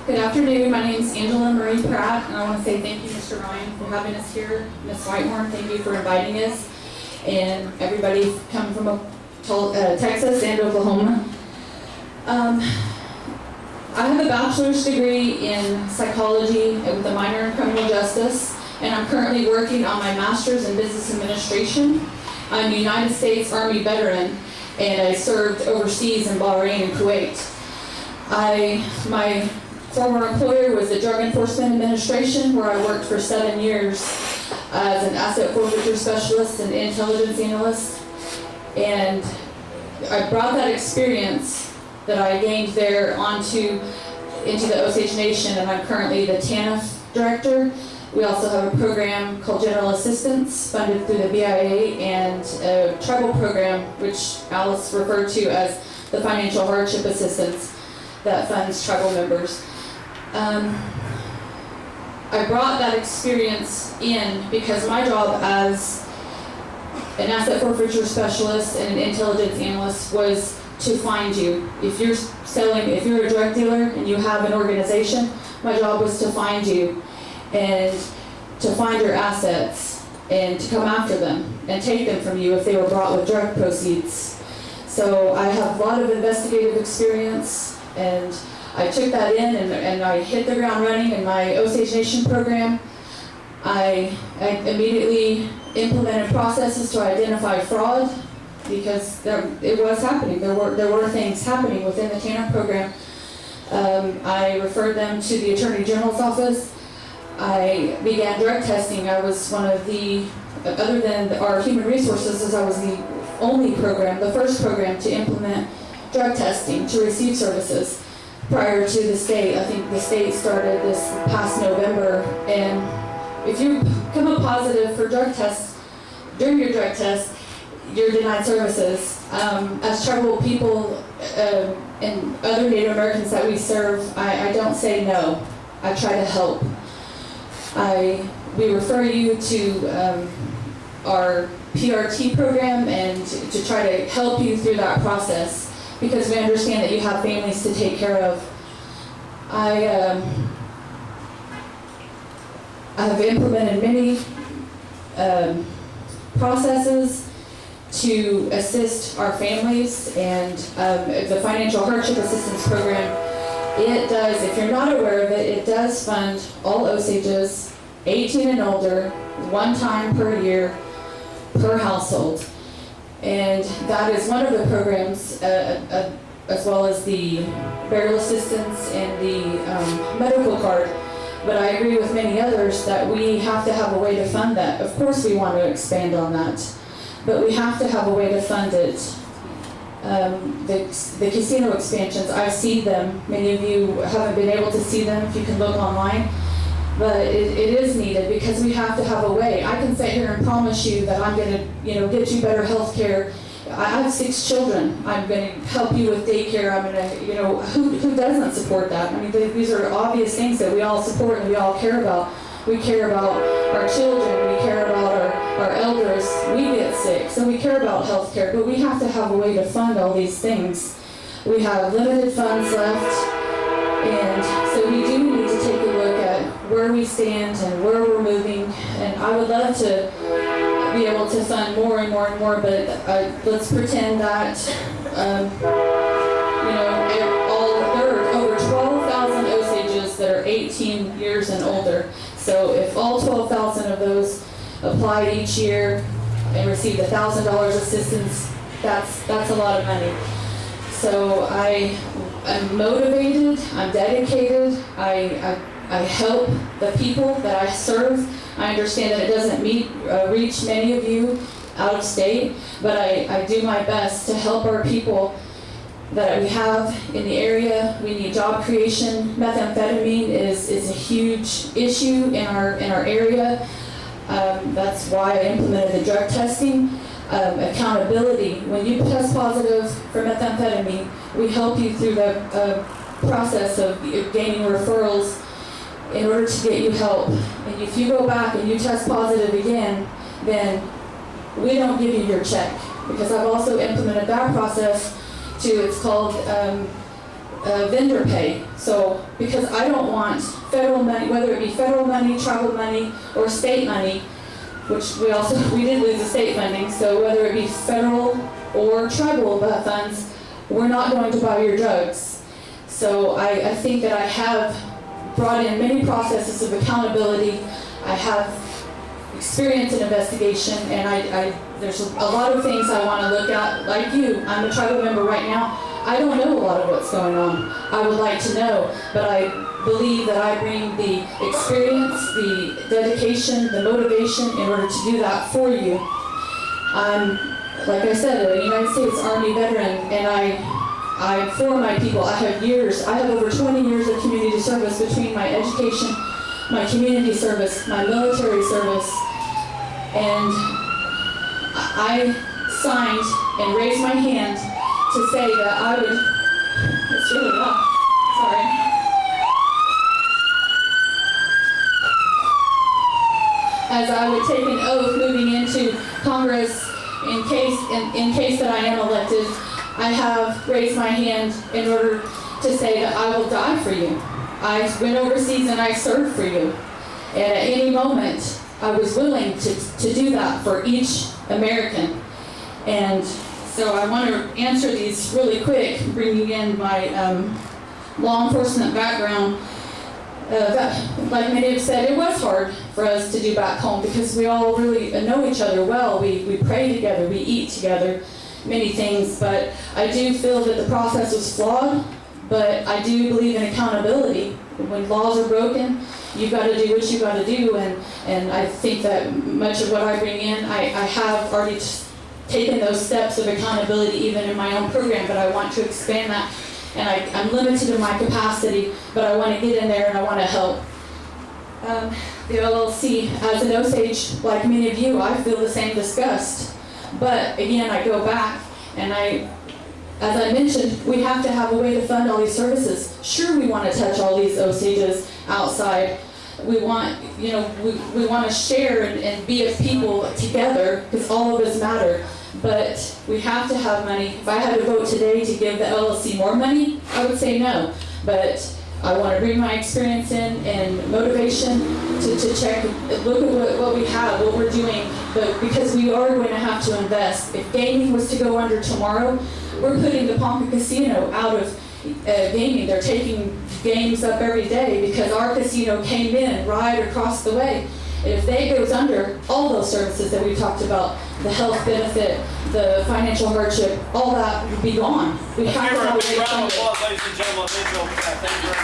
Good afternoon. My name is Angelam Pratt, and I want to say thank you, Mr. Ryan, for having us here. Ms. Whitehorn, thank you for inviting us, and everybody coming from Texas and Oklahoma. I have a bachelor's degree in psychology with a minor in criminal justice, and I'm currently working on my master's in business administration. I'm a United States Army veteran, and I served overseas in Bahrain and Kuwait. My former employer was the Drug Enforcement Administration, where I worked for 7 years as an asset forfeiture specialist and intelligence analyst. And I brought that experience that I gained there into the Osage Nation, and I'm currently the TANF director. We also have a program called General Assistance, funded through the BIA, and a tribal program, which Alice referred to as the Financial Hardship Assistance, that funds tribal members. I brought that experience in because my job as an asset forfeiture specialist and an intelligence analyst was to find you. If you're a drug dealer and you have an organization, my job was to find you and to find your assets and to come after them and take them from you if they were brought with drug proceeds. So I have a lot of investigative experience, and I took that in and I hit the ground running in my Osage Nation program. I immediately implemented processes to identify fraud, because it was happening. There were things happening within the TANF program. I referred them to the Attorney General's office. I began drug testing. I was one of the, other than our human resources, I was the only program, the first program to implement drug testing to receive services. Prior to the state, I think the state started this past November, and if you come up positive for drug tests, during your drug test, you're denied services. As tribal people and other Native Americans that we serve, I don't say no. I try to help. We refer you to our PRT program and to try to help you through that process, because we understand that you have families to take care of. I have implemented many processes to assist our families, and the Financial Hardship Assistance Program, it does, if you're not aware of it, it does fund all Osages 18 and older, one time per year, per household. And that is one of the programs, as well as the burial assistance and the medical card. But I agree with many others that we have to have a way to fund that. Of course we want to expand on that, but we have to have a way to fund it. The casino expansions, I see them. Many of you haven't been able to see them if you can look online. But it is needed, because we have to have a way. I can sit here and promise you that I'm going to, get you better health care. I have 6 children. I'm going to help you with daycare. I'm going to, who doesn't support that? I mean, these are obvious things that we all support and we all care about. We care about our children. We care about our elders. We get sick, so we care about health care. But we have to have a way to fund all these things. We have limited funds left, and so we do need to take a look at where we stand and where we're moving. And I would love to be able to fund more and more and more, but let's pretend that there are over 12,000 Osages that are 18 years and older. So if all 12,000 of those applied each year and received $1,000 assistance, that's a lot of money. So I'm motivated, I'm dedicated, I help the people that I serve. I understand that it doesn't reach many of you out of state, but I do my best to help our people that we have in the area. We need job creation. Methamphetamine is a huge issue in our area. That's why I implemented the drug testing. Accountability. When you test positive for methamphetamine, we help you through the process of gaining referrals in order to get you help. And if you go back and you test positive again, then we don't give you your check, because I've also implemented that process too. It's called vendor pay. So, because I don't want federal money, whether it be federal money, tribal money, or state money, which we did lose the state funding, so whether it be federal or tribal funds, we're not going to buy your drugs. So I think that I have brought in many processes of accountability. I have experience in investigation, and there's a lot of things I want to look at. Like you, I'm a tribal member right now. I don't know a lot of what's going on. I would like to know, but I believe that I bring the experience, the dedication, the motivation in order to do that for you. I'm, like I said, a United States Army veteran, and I for my people. I have over 20 years of community service between my education, my community service, my military service, and I signed and raised my hand to say that I would, it's really loud, sorry. As I would take an oath moving into Congress in case that I am elected, I have raised my hand in order to say that I will die for you. I went overseas and I served for you. And at any moment, I was willing to do that for each American. And so I want to answer these really quick, bringing in my law enforcement background. Like many have said, it was hard for us to do back home because we all really know each other well. We pray together, we eat together, many things. But I do feel that the process was flawed, but I do believe in accountability. When laws are broken, you've got to do what you've got to do. And I think that much of what I bring in, I have already taken those steps of accountability even in my own program, but I want to expand that. And I'm limited in my capacity, but I want to get in there and I want to help. The LLC, as an Osage, like many of you, I feel the same disgust. But again, I go back and as I mentioned, we have to have a way to fund all these services. Sure, we want to touch all these Osages outside. We want, we want to share and be as people together because all of us matter. But we have to have money. If I had to vote today to give the LLC more money, I would say no. But I want to bring my experience in and motivation to check, look at what we have, what we're doing. But because we are going to have to invest. If gaming was to go under tomorrow, we're putting the Ponca Casino out of gaming. They're taking games up every day because our casino came in right across the way. And if they goes under, all those services that we talked about, the health benefit, the financial hardship, all that would be gone. We have to have a way to fund it. Ladies and gentlemen, thank you.